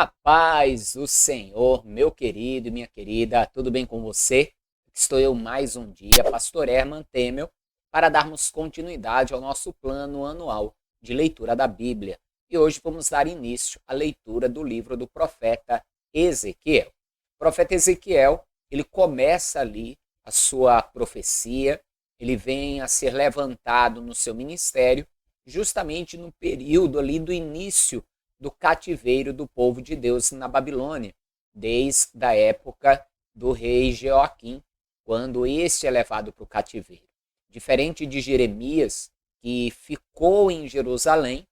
A paz do Senhor, meu querido e minha querida, tudo bem com você? Estou eu mais um dia, Pastor Herman Temel, para darmos continuidade ao nosso plano anual de leitura da Bíblia. E hoje vamos dar início à leitura do livro do profeta Ezequiel. O profeta Ezequiel, ele começa ali a sua profecia, ele vem a ser levantado no seu ministério, justamente no período ali do início do cativeiro do povo de Deus na Babilônia, desde a época do rei Jeoaquim, quando este é levado para o cativeiro. Diferente de Jeremias, que ficou em Jerusalém,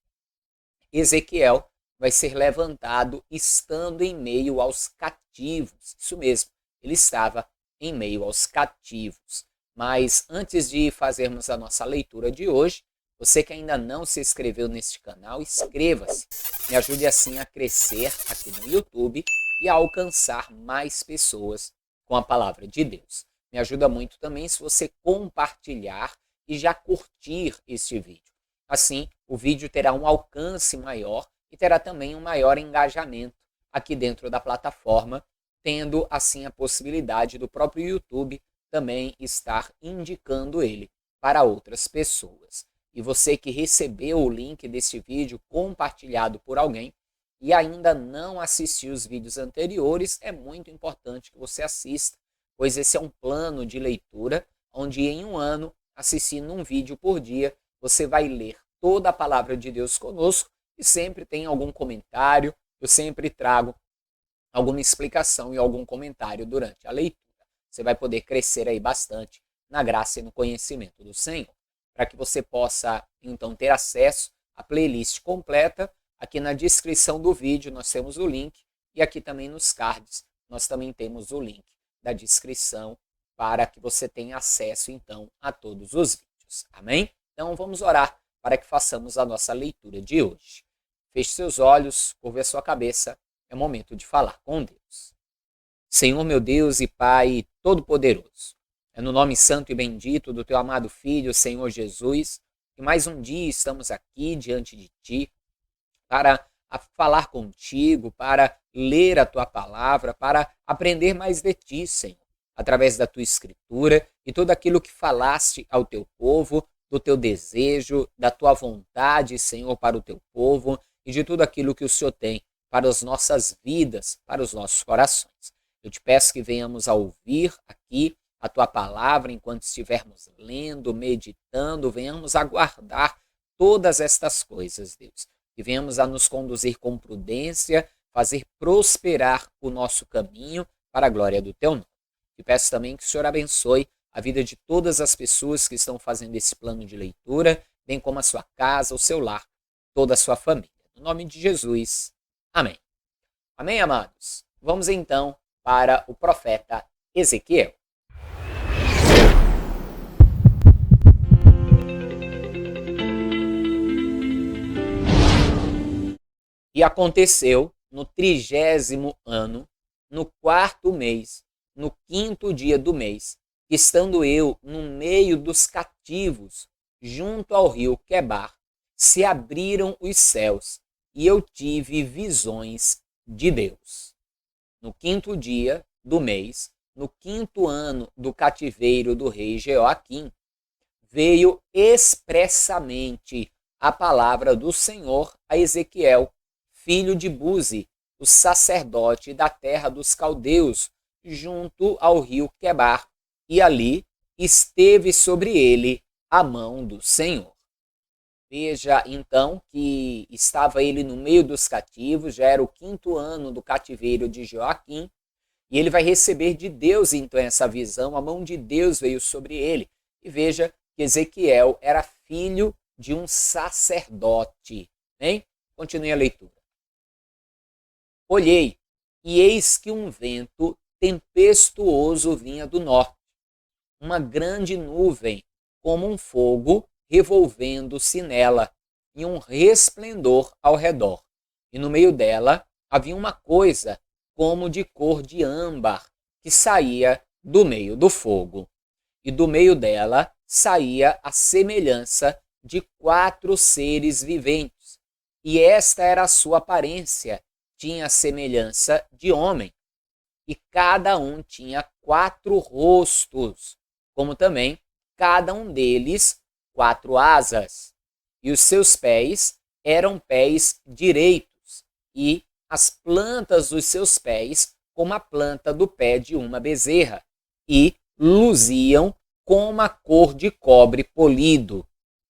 Ezequiel vai ser levantado estando em meio aos cativos. Isso mesmo, ele estava em meio aos cativos. Mas antes de fazermos a nossa leitura de hoje, você que ainda não se inscreveu neste canal, inscreva-se. Me ajude assim a crescer aqui no YouTube e a alcançar mais pessoas com a palavra de Deus. Me ajuda muito também se você compartilhar e já curtir este vídeo. Assim, o vídeo terá um alcance maior e terá também um maior engajamento aqui dentro da plataforma, tendo assim a possibilidade do próprio YouTube também estar indicando ele para outras pessoas. E você que recebeu o link deste vídeo compartilhado por alguém e ainda não assistiu os vídeos anteriores, é muito importante que você assista, pois esse é um plano de leitura onde em um ano, assistindo um vídeo por dia, você vai ler toda a palavra de Deus conosco e sempre tem algum comentário, eu sempre trago alguma explicação e algum comentário durante a leitura. Você vai poder crescer aí bastante na graça e no conhecimento do Senhor. Para que você possa, então, ter acesso à playlist completa, aqui na descrição do vídeo nós temos o link e aqui também nos cards nós também temos o link da descrição para que você tenha acesso, então, a todos os vídeos. Amém? Então, vamos orar para que façamos a nossa leitura de hoje. Feche seus olhos, curve a sua cabeça, é momento de falar com Deus. Senhor, meu Deus e Pai Todo-Poderoso, é no nome santo e bendito do teu amado Filho, Senhor Jesus, que mais um dia estamos aqui diante de ti para falar contigo, para ler a tua palavra, para aprender mais de ti, Senhor, através da tua escritura e tudo aquilo que falaste ao teu povo, do teu desejo, da tua vontade, Senhor, para o teu povo e de tudo aquilo que o Senhor tem para as nossas vidas, para os nossos corações. Eu te peço que venhamos a ouvir aqui a tua palavra enquanto estivermos lendo, meditando, venhamos a guardar todas estas coisas, Deus. Que venhamos a nos conduzir com prudência, fazer prosperar o nosso caminho para a glória do teu nome. Te peço também que o Senhor abençoe a vida de todas as pessoas que estão fazendo esse plano de leitura, bem como a sua casa, o seu lar, toda a sua família. No nome de Jesus. Amém. Amém, amados? Vamos então para o profeta Ezequiel. E aconteceu no 30º ano, no 4º mês, no 5º dia do mês, que estando eu no meio dos cativos, junto ao rio Quebar, se abriram os céus, e eu tive visões de Deus. No 5º dia do mês, no 5º ano do cativeiro do rei Jeoaquim, veio expressamente a palavra do Senhor a Ezequiel, filho de Buzi, o sacerdote da terra dos caldeus, junto ao rio Quebar, e ali esteve sobre ele a mão do Senhor. Veja então que estava ele no meio dos cativos, já era o 5º ano do cativeiro de Jeoaquim, e ele vai receber de Deus então essa visão, a mão de Deus veio sobre ele. E veja que Ezequiel era filho de um sacerdote. Hein? Continue a leitura. Olhei, e eis que um vento tempestuoso vinha do norte, uma grande nuvem, como um fogo, revolvendo-se nela, e um resplendor ao redor. E no meio dela havia uma coisa como de cor de âmbar, que saía do meio do fogo. E do meio dela saía a semelhança de 4 seres viventes. E esta era a sua aparência. tinha a semelhança de homem, e cada um tinha 4 rostos, como também cada um deles 4 asas. E os seus pés eram pés direitos, e as plantas dos seus pés como a planta do pé de uma bezerra, e luziam como a cor de cobre polido,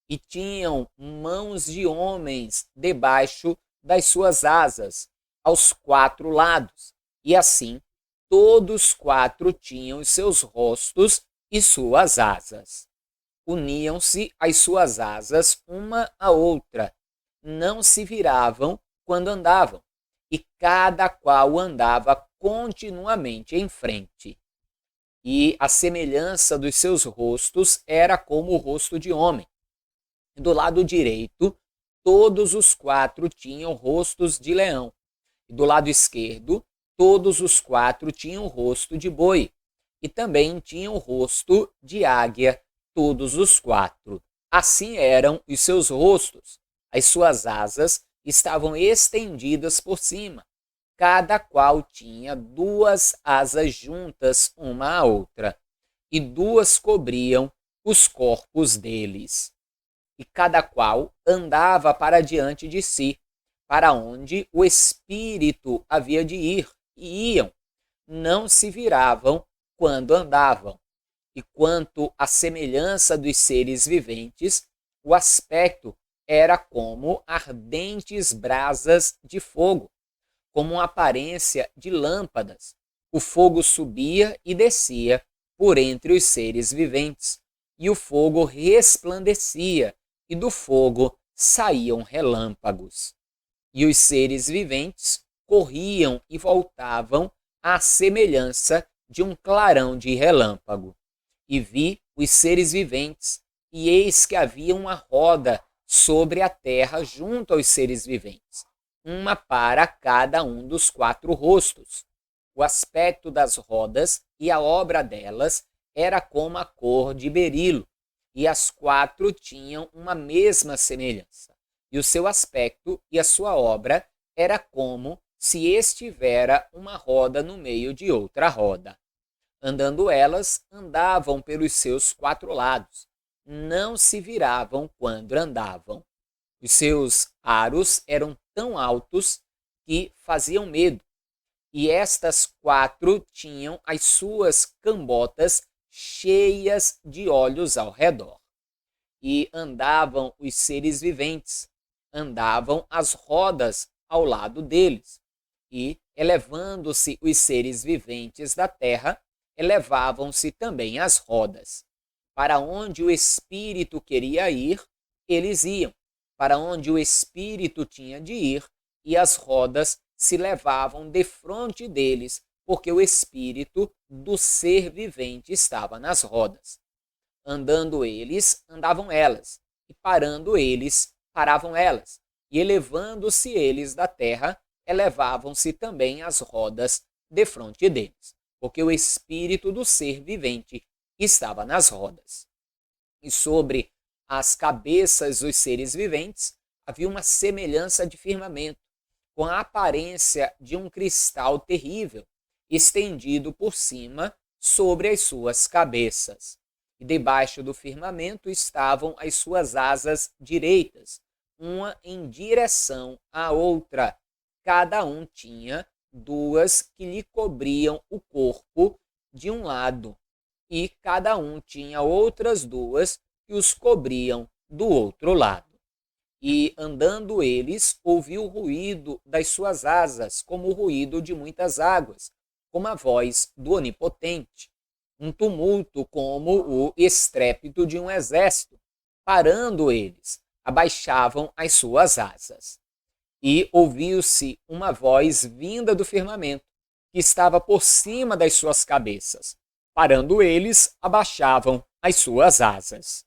e tinham mãos de homens debaixo das suas asas, aos 4 lados, e assim todos 4 tinham os seus rostos e suas asas. Uniam-se as suas asas uma à outra, não se viravam quando andavam, e cada qual andava continuamente em frente. E a semelhança dos seus rostos era como o rosto de homem. Do lado direito, todos os 4 tinham rostos de leão, e do lado esquerdo, todos os 4 tinham o rosto de boi, e também tinham o rosto de águia, todos os 4. Assim eram os seus rostos. As suas asas estavam estendidas por cima. Cada qual tinha 2 asas juntas uma à outra, e 2 cobriam os corpos deles. E cada qual andava para diante de si, para onde o Espírito havia de ir, e iam, não se viravam quando andavam. E quanto à semelhança dos seres viventes, o aspecto era como ardentes brasas de fogo, como uma aparência de lâmpadas. O fogo subia e descia por entre os seres viventes, e o fogo resplandecia, e do fogo saíam relâmpagos. E os seres viventes corriam e voltavam à semelhança de um clarão de relâmpago. E vi os seres viventes, e eis que havia uma roda sobre a terra junto aos seres viventes, uma para cada um dos 4 rostos. O aspecto das rodas e a obra delas era como a cor de berilo, e as 4 tinham uma mesma semelhança. E o seu aspecto e a sua obra era como se estivera uma roda no meio de outra roda. Andando elas, andavam pelos seus 4 lados, não se viravam quando andavam. Os seus aros eram tão altos que faziam medo, e estas 4 tinham as suas cambotas cheias de olhos ao redor. E andavam os seres viventes, andavam as rodas ao lado deles, e, elevando-se os seres viventes da terra, elevavam-se também as rodas. Para onde o Espírito queria ir, eles iam. Para onde o Espírito tinha de ir, e as rodas se levavam defronte deles, porque o Espírito do ser vivente estava nas rodas. Andando eles, andavam elas, e parando eles, paravam elas, e elevando-se eles da terra, elevavam-se também as rodas defronte deles, porque o Espírito do ser vivente estava nas rodas. E sobre as cabeças dos seres viventes havia uma semelhança de firmamento, com a aparência de um cristal terrível, estendido por cima sobre as suas cabeças. E debaixo do firmamento estavam as suas asas direitas, uma em direção à outra. Cada um tinha 2 que lhe cobriam o corpo de um lado, e cada um tinha outras 2 que os cobriam do outro lado. E andando eles, ouviu o ruído das suas asas, como o ruído de muitas águas, como a voz do Onipotente, um tumulto como o estrépito de um exército. Parando eles, abaixavam as suas asas. E ouviu-se uma voz vinda do firmamento, que estava por cima das suas cabeças. Parando eles, abaixavam as suas asas.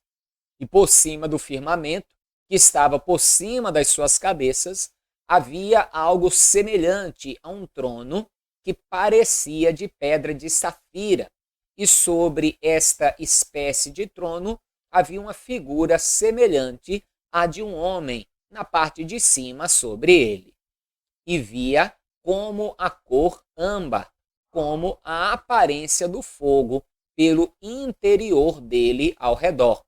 E por cima do firmamento, que estava por cima das suas cabeças, havia algo semelhante a um trono que parecia de pedra de safira, e sobre esta espécie de trono havia uma figura semelhante à de um homem na parte de cima sobre ele. E via como a cor âmbar, como a aparência do fogo pelo interior dele ao redor,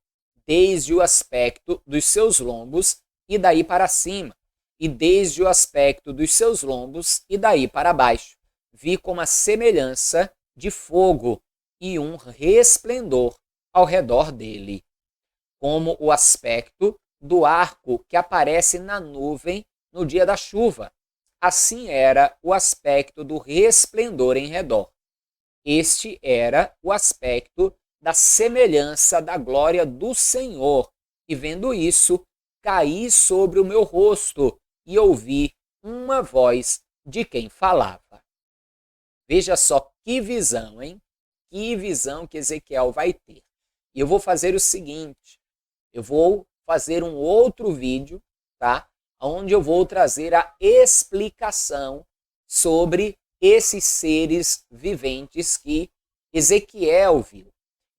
desde o aspecto dos seus lombos e daí para cima, e desde o aspecto dos seus lombos e daí para baixo. Vi como a semelhança de fogo e um resplendor ao redor dele, como o aspecto do arco que aparece na nuvem no dia da chuva. Assim era o aspecto do resplendor em redor. Este era o aspecto da semelhança da glória do Senhor. E vendo isso, caí sobre o meu rosto e ouvi uma voz de quem falava. Veja só que visão, hein? Que visão que Ezequiel vai ter. E eu vou fazer o seguinte, eu vou fazer um outro vídeo, tá? Onde eu vou trazer a explicação sobre esses seres viventes que Ezequiel viu.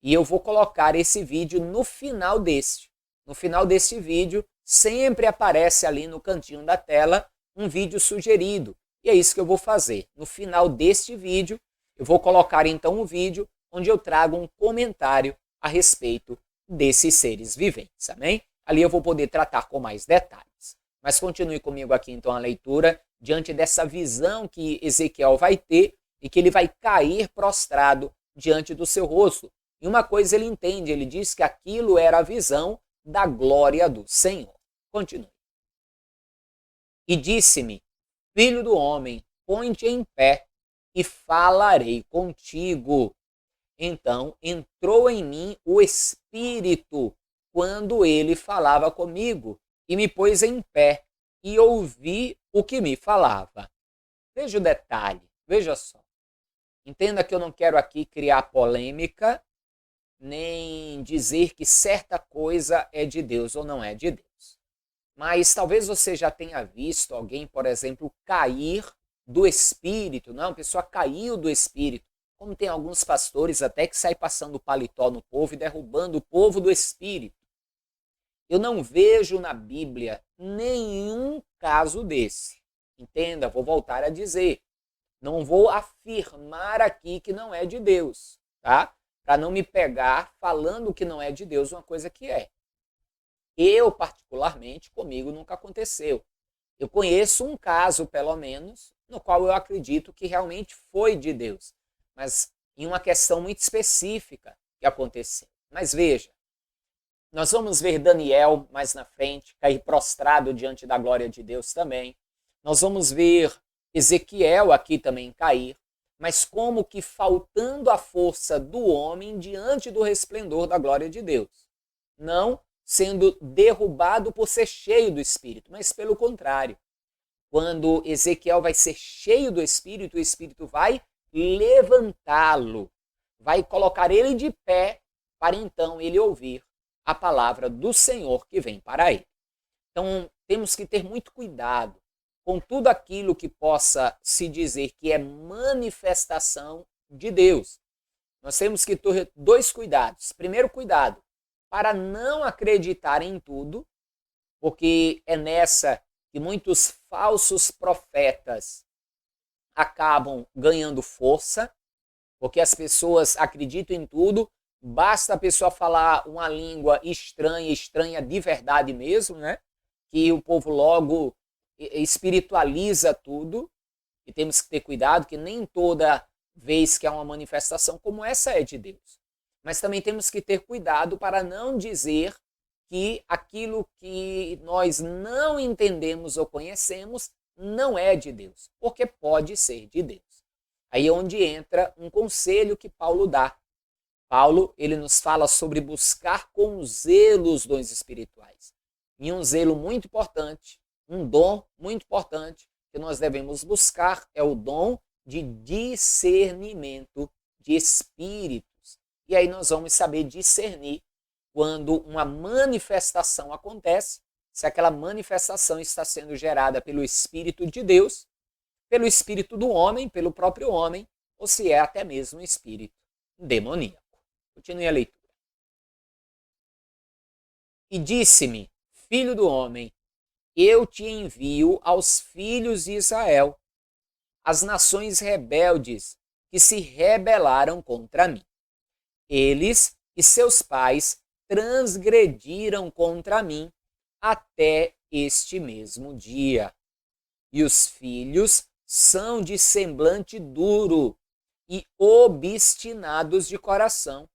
E eu vou colocar esse vídeo no final deste. No final deste vídeo, sempre aparece ali no cantinho da tela um vídeo sugerido. E é isso que eu vou fazer. No final deste vídeo, eu vou colocar então um vídeo onde eu trago um comentário a respeito desses seres viventes, amém? Ali eu vou poder tratar com mais detalhes. Mas continue comigo aqui então a leitura, diante dessa visão que Ezequiel vai ter e que ele vai cair prostrado diante do seu rosto. E uma coisa ele entende, ele diz que aquilo era a visão da glória do Senhor. Continue. E disse-me, filho do homem, põe-te em pé e falarei contigo. Então entrou em mim o Espírito quando ele falava comigo e me pôs em pé e ouvi o que me falava. Veja o detalhe, veja só. Entenda que eu não quero aqui criar polêmica, nem dizer que certa coisa é de Deus ou não é de Deus. Mas talvez você já tenha visto alguém, por exemplo, cair do Espírito, não? A pessoa caiu do Espírito. Como tem alguns pastores até que saem passando paletó no povo e derrubando o povo do Espírito. Eu não vejo na Bíblia nenhum caso desse. Entenda, vou voltar a dizer. Não vou afirmar aqui que não é de Deus, tá? Para não me pegar falando que não é de Deus uma coisa que é. Eu, particularmente, comigo nunca aconteceu. Eu conheço um caso, pelo menos, no qual eu acredito que realmente foi de Deus. Mas em uma questão muito específica que aconteceu. Mas veja, nós vamos ver Daniel mais na frente, cair prostrado diante da glória de Deus também. Nós vamos ver Ezequiel aqui também cair, mas como que faltando a força do homem diante do resplendor da glória de Deus. Não sendo derrubado por ser cheio do Espírito, mas pelo contrário. Quando Ezequiel vai ser cheio do Espírito, o Espírito vai levantá-lo, vai colocar ele de pé para então ele ouvir a palavra do Senhor que vem para ele. Então, temos que ter muito cuidado com tudo aquilo que possa se dizer que é manifestação de Deus. Nós temos que ter dois cuidados. Primeiro cuidado, para não acreditar em tudo, porque é nessa que muitos falsos profetas acabam ganhando força, porque as pessoas acreditam em tudo, basta a pessoa falar uma língua estranha, estranha de verdade mesmo, né? Que o povo logo espiritualiza tudo, e temos que ter cuidado que nem toda vez que há uma manifestação como essa é de Deus. Mas também temos que ter cuidado para não dizer que aquilo que nós não entendemos ou conhecemos não é de Deus, porque pode ser de Deus. Aí é onde entra um conselho que Paulo dá. Paulo, ele nos fala sobre buscar com zelo os dons espirituais. E um zelo muito importante, um dom muito importante que nós devemos buscar é o dom de discernimento de espíritos. E aí nós vamos saber discernir quando uma manifestação acontece, se aquela manifestação está sendo gerada pelo Espírito de Deus, pelo Espírito do homem, pelo próprio homem, ou se é até mesmo um espírito demoníaco. Continue a leitura. E disse-me, filho do homem, eu te envio aos filhos de Israel, as nações rebeldes que se rebelaram contra mim. Eles e seus pais transgrediram contra mim até este mesmo dia. E os filhos são de semblante duro e obstinados de coração.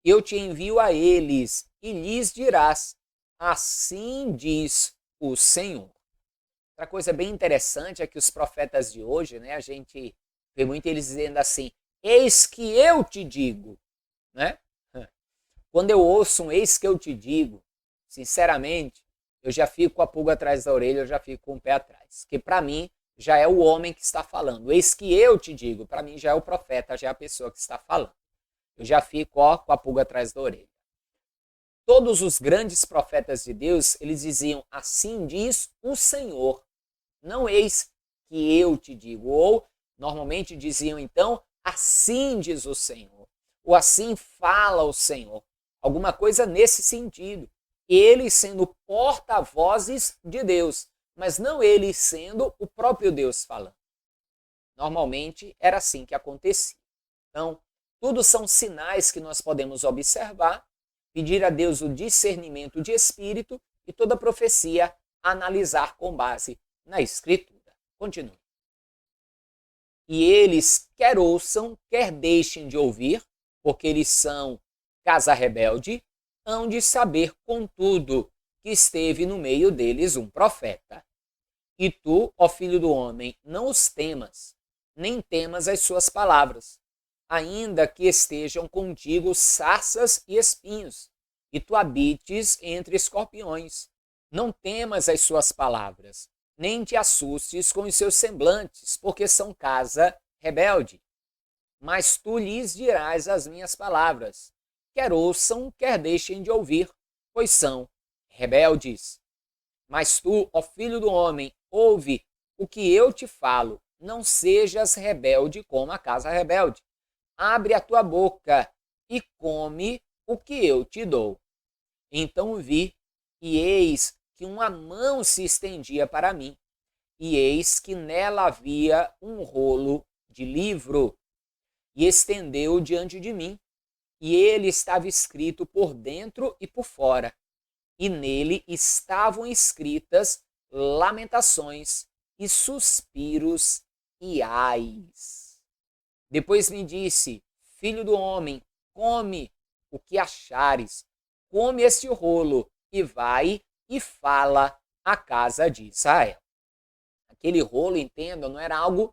Eu te envio a eles e lhes dirás: assim diz o Senhor. Outra coisa bem interessante é que os profetas de hoje, né, a gente vê muito eles dizendo assim: eis que eu te digo, né? Quando eu ouço um eis que eu te digo, sinceramente, eu já fico com a pulga atrás da orelha, eu já fico com o pé atrás. Que para mim já é o homem que está falando. Eis que eu te digo, para mim já é o profeta, já é a pessoa que está falando. Eu já fico com a pulga atrás da orelha. Todos os grandes profetas de Deus, eles diziam: assim diz o Senhor. Não eis que eu te digo. Ou, normalmente diziam então: assim diz o Senhor. Ou assim fala o Senhor. Alguma coisa nesse sentido. Eles sendo porta-vozes de Deus, mas não eles sendo o próprio Deus falando. Normalmente era assim que acontecia. Então, tudo são sinais que nós podemos observar, pedir a Deus o discernimento de espírito e toda profecia analisar com base na Escritura. Continue. E eles quer ouçam, quer deixem de ouvir, porque eles são casa rebelde, hão de saber, contudo, que esteve no meio deles um profeta. E tu, ó filho do homem, não os temas, nem temas as suas palavras, ainda que estejam contigo sarças e espinhos, e tu habites entre escorpiões. Não temas as suas palavras, nem te assustes com os seus semblantes, porque são casa rebelde. Mas tu lhes dirás as minhas palavras, quer ouçam, quer deixem de ouvir, pois são rebeldes. Mas tu, ó filho do homem, ouve o que eu te falo, não sejas rebelde como a casa rebelde. Abre a tua boca e come o que eu te dou. Então vi, e eis que uma mão se estendia para mim, e eis que nela havia um rolo de livro, e estendeu diante de mim, e ele estava escrito por dentro e por fora, e nele estavam escritas lamentações e suspiros e ais. Depois me disse: filho do homem, come o que achares, come este rolo, e vai e fala à casa de Israel. Aquele rolo, entenda, não era algo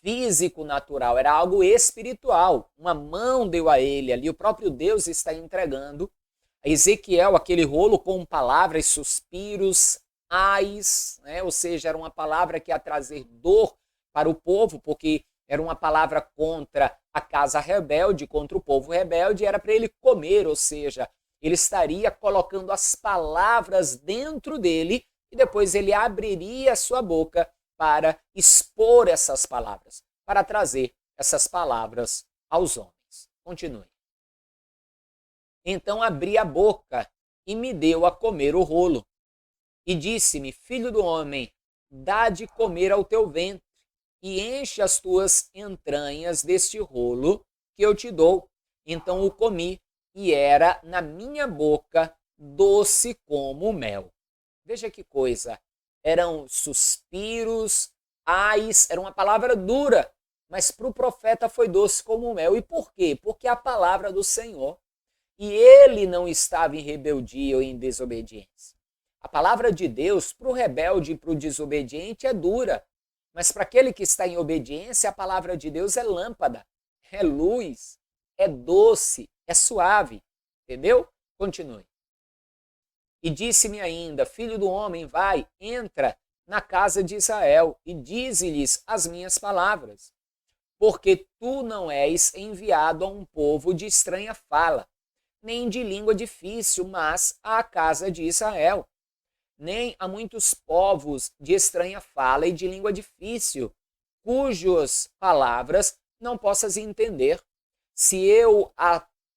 físico natural, era algo espiritual. Uma mão deu a ele ali, o próprio Deus está entregando a Ezequiel aquele rolo com palavras, suspiros, ais, né? Ou seja, era uma palavra que ia trazer dor para o povo, porque era uma palavra contra a casa rebelde, contra o povo rebelde, era para ele comer, ou seja, ele estaria colocando as palavras dentro dele e depois ele abriria a sua boca para expor essas palavras, para trazer essas palavras aos homens. Continue. Então abri a boca e me deu a comer o rolo. E disse-me: filho do homem, dá de comer ao teu ventre, e enche as tuas entranhas deste rolo que eu te dou. Então o comi, e era na minha boca doce como mel. Veja que coisa, eram suspiros, ais, era uma palavra dura, mas para o profeta foi doce como mel. E por quê? Porque a palavra do Senhor, e ele não estava em rebeldia ou em desobediência. A palavra de Deus para o rebelde e para o desobediente é dura, mas para aquele que está em obediência, a palavra de Deus é lâmpada, é luz, é doce, é suave. Entendeu? Continue. E disse-me ainda: filho do homem, vai, entra na casa de Israel e dize-lhes as minhas palavras, porque tu não és enviado a um povo de estranha fala, nem de língua difícil, mas à casa de Israel. Nem a muitos povos de estranha fala e de língua difícil, cujas palavras não possas entender. Se eu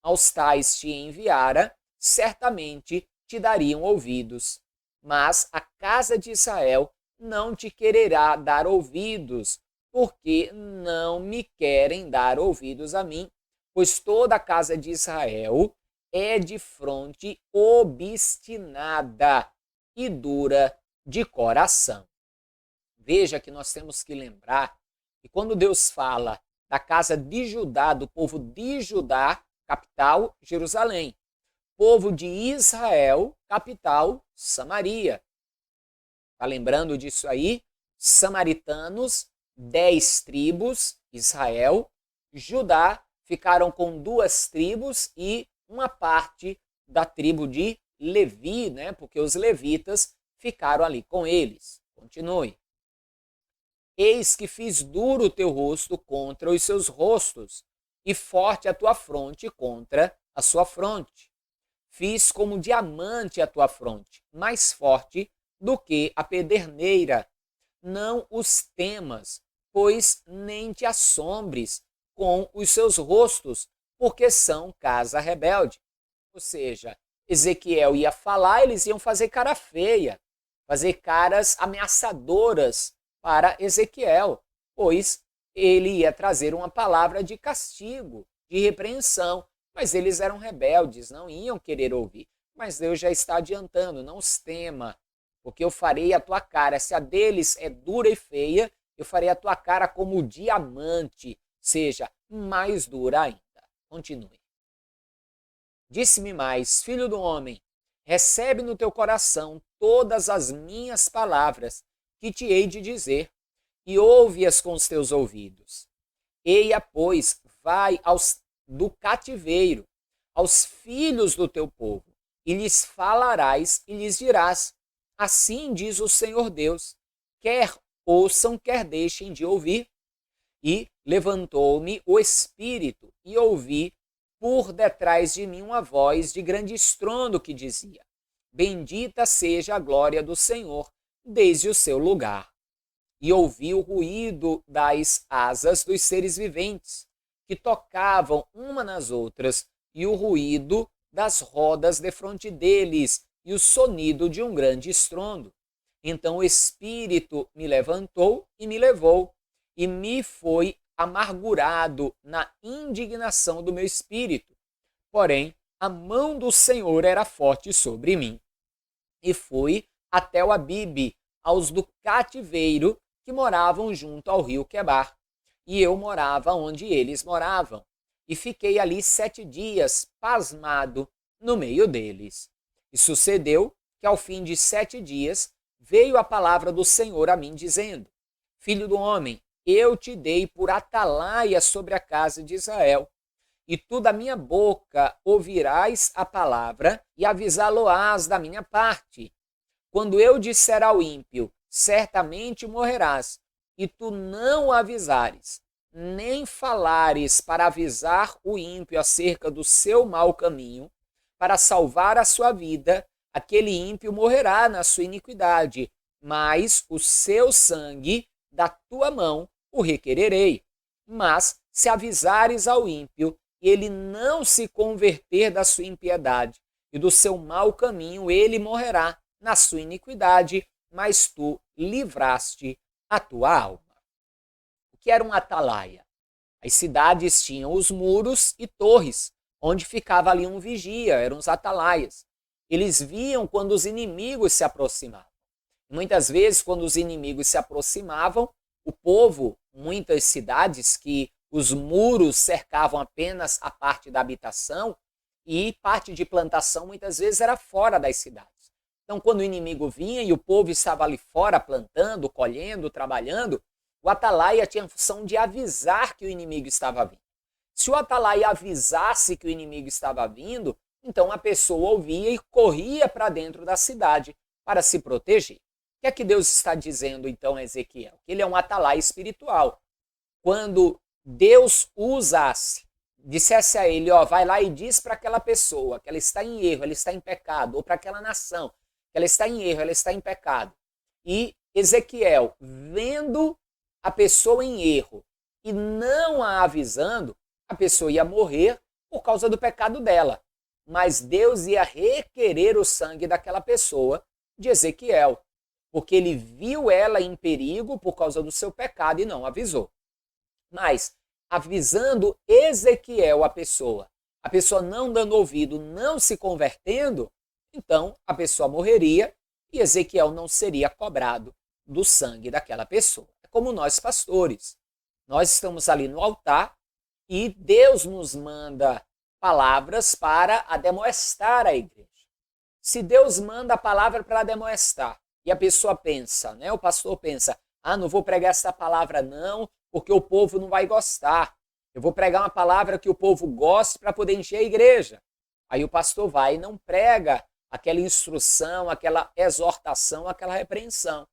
aos tais te enviara, certamente te dariam ouvidos. Mas a casa de Israel não te quererá dar ouvidos, porque não me querem dar ouvidos a mim, pois toda a casa de Israel é de fronte obstinada e dura de coração. Veja que nós temos que lembrar que quando Deus fala da casa de Judá, do povo de Judá, capital Jerusalém, povo de Israel, capital Samaria. Está lembrando disso aí? Samaritanos, 10 tribos, Israel, Judá ficaram com 2 tribos e uma parte da tribo de Levi, né? Porque os levitas ficaram ali com eles. Continue. Eis que fiz duro o teu rosto contra os seus rostos, e forte a tua fronte contra a sua fronte. Fiz como diamante a tua fronte, mais forte do que a pederneira. Não os temas, pois nem te assombres com os seus rostos, porque são casa rebelde. Ou seja, Ezequiel ia falar, eles iam fazer cara feia, fazer caras ameaçadoras para Ezequiel, pois ele ia trazer uma palavra de castigo, de repreensão, mas eles eram rebeldes, não iam querer ouvir. Mas Deus já está adiantando, não os tema, porque eu farei a tua cara, se a deles é dura e feia, eu farei a tua cara como diamante, seja mais dura ainda. Continue. Disse-me mais, filho do homem, recebe no teu coração todas as minhas palavras que te hei de dizer, e ouve-as com os teus ouvidos. Eia, pois, vai do cativeiro, aos filhos do teu povo, e lhes falarás e lhes dirás, assim diz o Senhor Deus, quer ouçam, quer deixem de ouvir. E levantou-me o Espírito, e ouvi por detrás de mim uma voz de grande estrondo que dizia, bendita seja a glória do Senhor, desde o seu lugar. E ouvi o ruído das asas dos seres viventes, que tocavam uma nas outras, e o ruído das rodas defronte deles, e o sonido de um grande estrondo. Então o Espírito me levantou e me levou, e me foi amargurado na indignação do meu espírito. Porém, a mão do Senhor era forte sobre mim. E fui até o Abibe, aos do cativeiro, que moravam junto ao rio Quebar. E eu morava onde eles moravam. E fiquei ali 7 dias, pasmado, no meio deles. E sucedeu que ao fim de 7 dias, veio a palavra do Senhor a mim, dizendo, filho do homem, eu te dei por atalaia sobre a casa de Israel. E tu da minha boca ouvirás a palavra e avisá-lo-ás da minha parte. Quando eu disser ao ímpio, certamente morrerás, e tu não o avisares, nem falares para avisar o ímpio acerca do seu mau caminho, para salvar a sua vida, aquele ímpio morrerá na sua iniquidade, mas o seu sangue da tua mão o requererei. Mas se avisares ao ímpio, e ele não se converter da sua impiedade e do seu mau caminho, ele morrerá na sua iniquidade, mas tu livraste a tua alma. O que era um atalaia? As cidades tinham os muros e torres, onde ficava ali um vigia, eram os atalaias. Eles viam quando os inimigos se aproximavam. Muitas vezes, quando os inimigos se aproximavam, o povo, muitas cidades que os muros cercavam apenas a parte da habitação e parte de plantação muitas vezes era fora das cidades. Então, quando o inimigo vinha e o povo estava ali fora plantando, colhendo, trabalhando, o atalaia tinha a função de avisar que o inimigo estava vindo. Se o atalaia avisasse que o inimigo estava vindo, então a pessoa ouvia e corria para dentro da cidade para se proteger. O que é que Deus está dizendo então a Ezequiel? Que ele é um atalaia espiritual. Quando Deus o usasse, dissesse a ele, vai lá e diz para aquela pessoa que ela está em erro, ela está em pecado, ou para aquela nação que ela está em erro, ela está em pecado. E Ezequiel, vendo a pessoa em erro e não a avisando, a pessoa ia morrer por causa do pecado dela. Mas Deus ia requerer o sangue daquela pessoa, de Ezequiel. porque ele viu ela em perigo por causa do seu pecado e não avisou. Mas, avisando Ezequiel, a pessoa não dando ouvido, não se convertendo, então a pessoa morreria e Ezequiel não seria cobrado do sangue daquela pessoa. É como nós pastores. Nós estamos ali no altar e Deus nos manda palavras para ademoestar a igreja. Se Deus manda a palavra para ademoestar e a pessoa pensa, o pastor pensa, não vou pregar essa palavra não, porque o povo não vai gostar. Eu vou pregar uma palavra que o povo goste para poder encher a igreja. Aí o pastor vai e não prega aquela instrução, aquela exortação, aquela repreensão.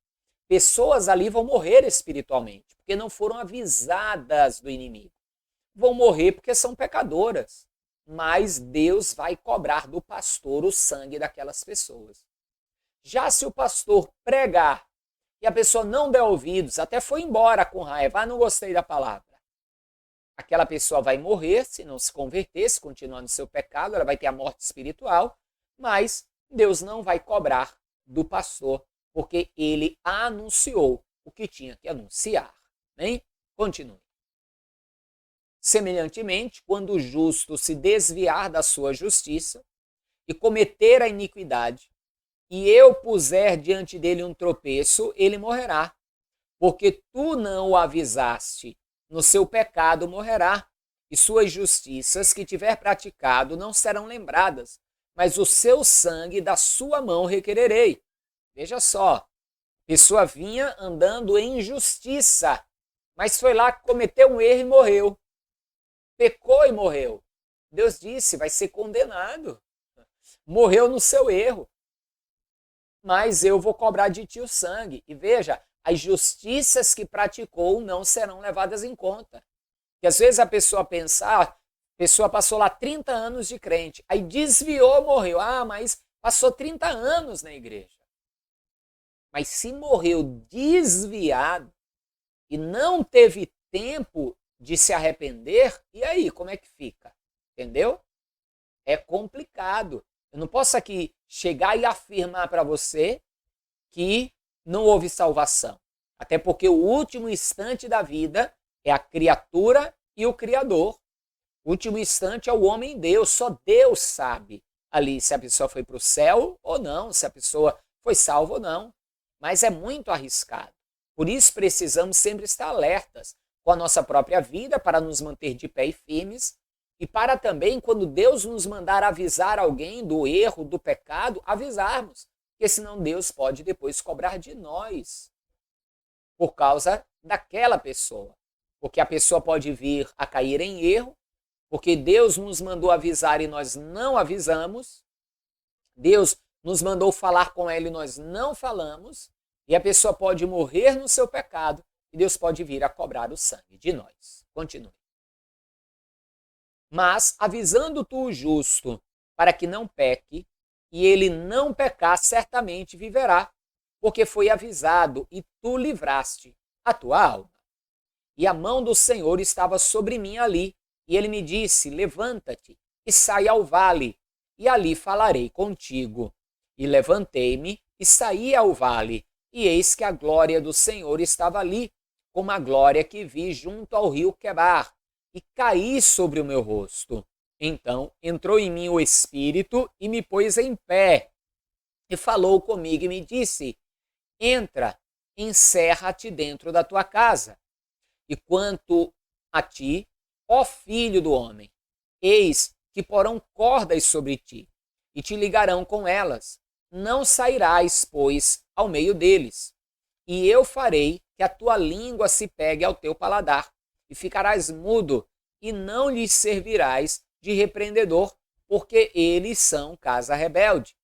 Pessoas ali vão morrer espiritualmente, porque não foram avisadas do inimigo. Vão morrer porque são pecadoras. Mas Deus vai cobrar do pastor o sangue daquelas pessoas. Já se o pastor pregar e a pessoa não der ouvidos, até foi embora com raiva, não gostei da palavra, aquela pessoa vai morrer se não se converter, se continuar no seu pecado, ela vai ter a morte espiritual, mas Deus não vai cobrar do pastor, porque ele anunciou o que tinha que anunciar. Hein? Continue. Semelhantemente, quando o justo se desviar da sua justiça e cometer a iniquidade, e eu puser diante dele um tropeço, ele morrerá. Porque tu não o avisaste, no seu pecado morrerá, e suas justiças que tiver praticado não serão lembradas, mas o seu sangue da sua mão requererei. Veja só, a pessoa vinha andando em justiça, mas foi lá que cometeu um erro e morreu. Pecou e morreu. Deus disse, vai ser condenado. Morreu no seu erro. Mas eu vou cobrar de ti o sangue. E veja, as justiças que praticou não serão levadas em conta. Porque às vezes a pessoa pensa, a pessoa passou lá 30 anos de crente, aí desviou, morreu. Mas passou 30 anos na igreja. Mas se morreu desviado e não teve tempo de se arrepender, e aí, como é que fica? Entendeu? É complicado. Eu não posso aqui chegar e afirmar para você que não houve salvação. Até porque o último instante da vida é a criatura e o Criador. O último instante é o homem Deus. Só Deus sabe ali se a pessoa foi para o céu ou não, se a pessoa foi salva ou não. Mas é muito arriscado. Por isso precisamos sempre estar alertas com a nossa própria vida para nos manter de pé e firmes e para também, quando Deus nos mandar avisar alguém do erro, do pecado, avisarmos. Porque senão Deus pode depois cobrar de nós por causa daquela pessoa. Porque a pessoa pode vir a cair em erro, porque Deus nos mandou avisar e nós não avisamos. Deus nos mandou falar com ela e nós não falamos. E a pessoa pode morrer no seu pecado e Deus pode vir a cobrar o sangue de nós. Continue. Mas, avisando tu o justo, para que não peque, e ele não pecar, certamente viverá, porque foi avisado, e tu livraste a tua alma. E a mão do Senhor estava sobre mim ali, e ele me disse, levanta-te e sai ao vale, e ali falarei contigo. E levantei-me e saí ao vale, e eis que a glória do Senhor estava ali, como a glória que vi junto ao rio Quebar, e caí sobre o meu rosto. Então entrou em mim o Espírito e me pôs em pé, e falou comigo e me disse, entra, encerra-te dentro da tua casa. E quanto a ti, ó filho do homem, eis que porão cordas sobre ti, e te ligarão com elas. Não sairás, pois, ao meio deles. E eu farei que a tua língua se pegue ao teu paladar, e ficarás mudo, e não lhes servirás de repreendedor, porque eles são casa rebelde.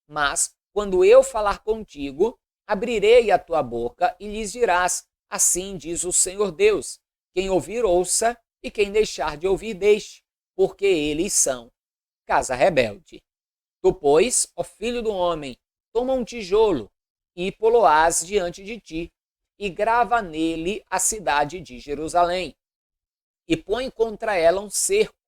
Mas, quando eu falar contigo, abrirei a tua boca e lhes dirás, assim diz o Senhor Deus, quem ouvir ouça, e quem deixar de ouvir deixe, porque eles são casa rebelde. Tu, pois, ó filho do homem, toma um tijolo, e poloás diante de ti, e grava nele a cidade de Jerusalém, e põe contra ela um cerco,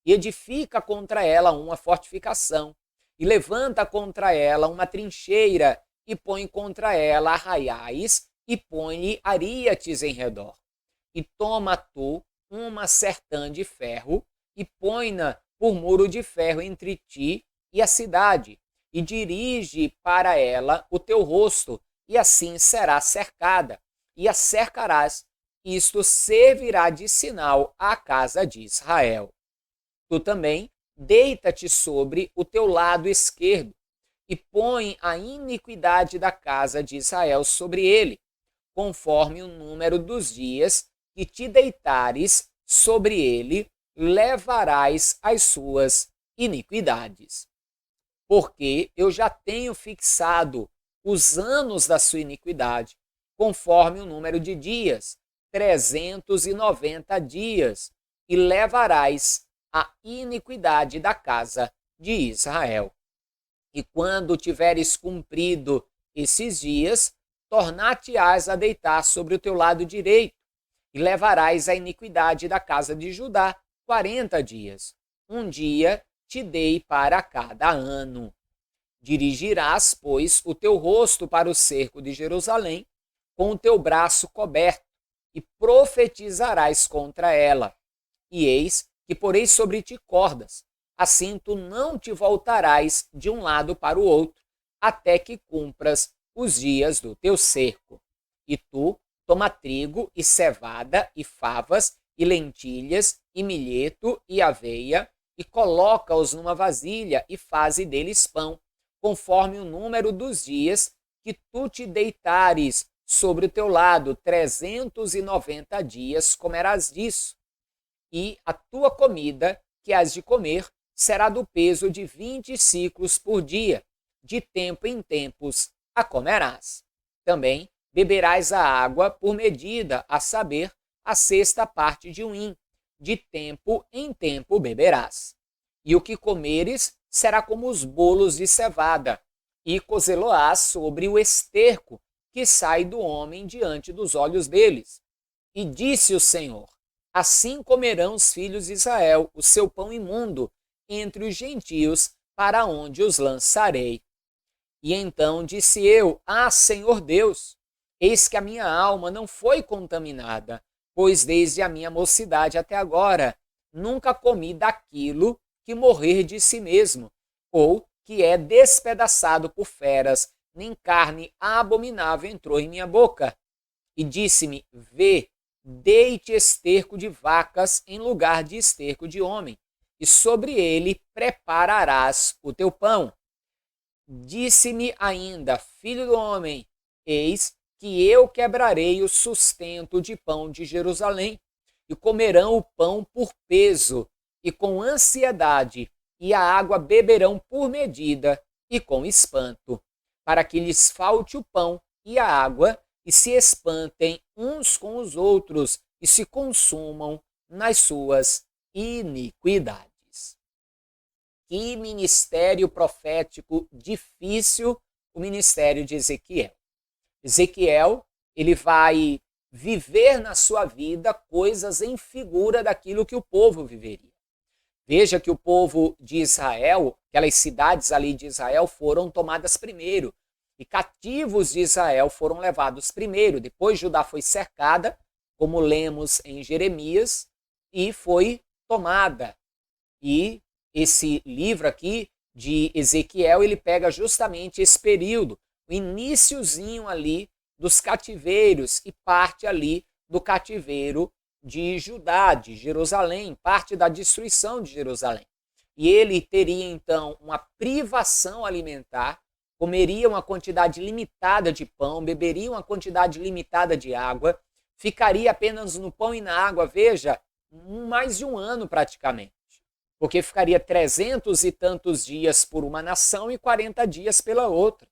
e edifica contra ela uma fortificação, e levanta contra ela uma trincheira, e põe contra ela arraiais, e põe-lhe ariates em redor. E toma tu uma sertã de ferro, e põe-na por muro de ferro entre ti e a cidade, e dirige para ela o teu rosto, e assim será cercada, e a cercarás. Isto servirá de sinal à casa de Israel. Tu também deita-te sobre o teu lado esquerdo, e põe a iniquidade da casa de Israel sobre ele, conforme o número dos dias que te deitares sobre ele, levarás as suas iniquidades. Porque eu já tenho fixado os anos da sua iniquidade, conforme o número de dias, 390 dias, e levarás a iniquidade da casa de Israel. E quando tiveres cumprido esses dias, tornar-te-ás a deitar sobre o teu lado direito, e levarás a iniquidade da casa de Judá 40 dias. Um dia te dei para cada ano. Dirigirás, pois, o teu rosto para o cerco de Jerusalém, com o teu braço coberto, e profetizarás contra ela. E eis que porei sobre ti cordas, assim tu não te voltarás de um lado para o outro, até que cumpras os dias do teu cerco. E tu toma trigo e cevada e favas e lentilhas e milheto e aveia, e coloca-os numa vasilha e faze deles pão, conforme o número dos dias que tu te deitares sobre o teu lado, 390 dias comerás disso. E a tua comida que has de comer será do peso de 20 siclos por dia, de tempo em tempos a comerás. Também beberás a água por medida, a saber, a sexta parte de um hin, de tempo em tempo beberás. E o que comeres será como os bolos de cevada, e cozê-lo-ás sobre o esterco que sai do homem diante dos olhos deles. E disse o Senhor: assim comerão os filhos de Israel o seu pão imundo entre os gentios, para onde os lançarei. E então disse eu: Senhor Deus, eis que a minha alma não foi contaminada, pois desde a minha mocidade até agora nunca comi daquilo que morrer de si mesmo, ou que é despedaçado por feras, nem carne abominável entrou em minha boca. E disse-me: vê, deite esterco de vacas em lugar de esterco de homem, e sobre ele prepararás o teu pão. Disse-me ainda: filho do homem, eis que eu quebrarei o sustento de pão de Jerusalém, e comerão o pão por peso, e com ansiedade, e a água beberão por medida, e com espanto, para que lhes falte o pão e a água, e se espantem uns com os outros, e se consumam nas suas iniquidades. Que ministério profético difícil o ministério de Ezequiel. Ezequiel, ele vai viver na sua vida coisas em figura daquilo que o povo viveria. Veja que o povo de Israel, aquelas cidades ali de Israel, foram tomadas primeiro, e cativos de Israel foram levados primeiro. Depois Judá foi cercada, como lemos em Jeremias, e foi tomada. E esse livro aqui de Ezequiel, ele pega justamente esse período, o iniciozinho ali dos cativeiros e parte ali do cativeiro de Judá, de Jerusalém, parte da destruição de Jerusalém. E ele teria então uma privação alimentar, comeria uma quantidade limitada de pão, beberia uma quantidade limitada de água, ficaria apenas no pão e na água, veja, mais de um ano praticamente, porque ficaria 300 e tantos dias por uma nação e 40 dias pela outra,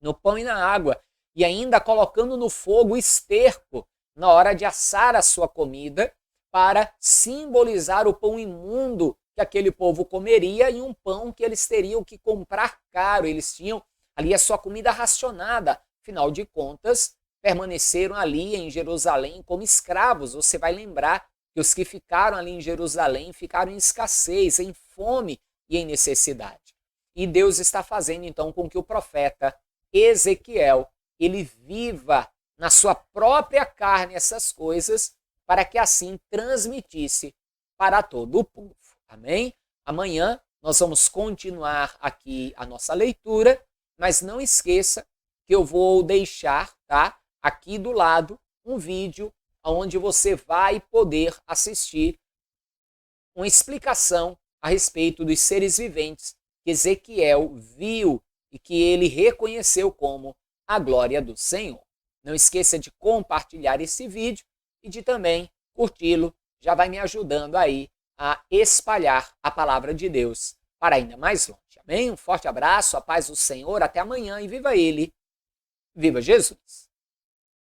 no pão e na água, e ainda colocando no fogo o esterco na hora de assar a sua comida, para simbolizar o pão imundo que aquele povo comeria, e um pão que eles teriam que comprar caro. Eles tinham ali a sua comida racionada. Afinal de contas, permaneceram ali em Jerusalém como escravos. Você vai lembrar que os que ficaram ali em Jerusalém ficaram em escassez, em fome e em necessidade. E Deus está fazendo então com que o profeta Ezequiel ele viva na sua própria carne essas coisas, para que assim transmitisse para todo o povo. Amém? Amanhã nós vamos continuar aqui a nossa leitura, mas não esqueça que eu vou deixar, tá, aqui do lado um vídeo onde você vai poder assistir uma explicação a respeito dos seres viventes que Ezequiel viu e que ele reconheceu como a glória do Senhor. Não esqueça de compartilhar esse vídeo e de também curti-lo, já vai me ajudando aí a espalhar a palavra de Deus para ainda mais longe. Amém? Um forte abraço, a paz do Senhor, até amanhã e viva Ele, viva Jesus!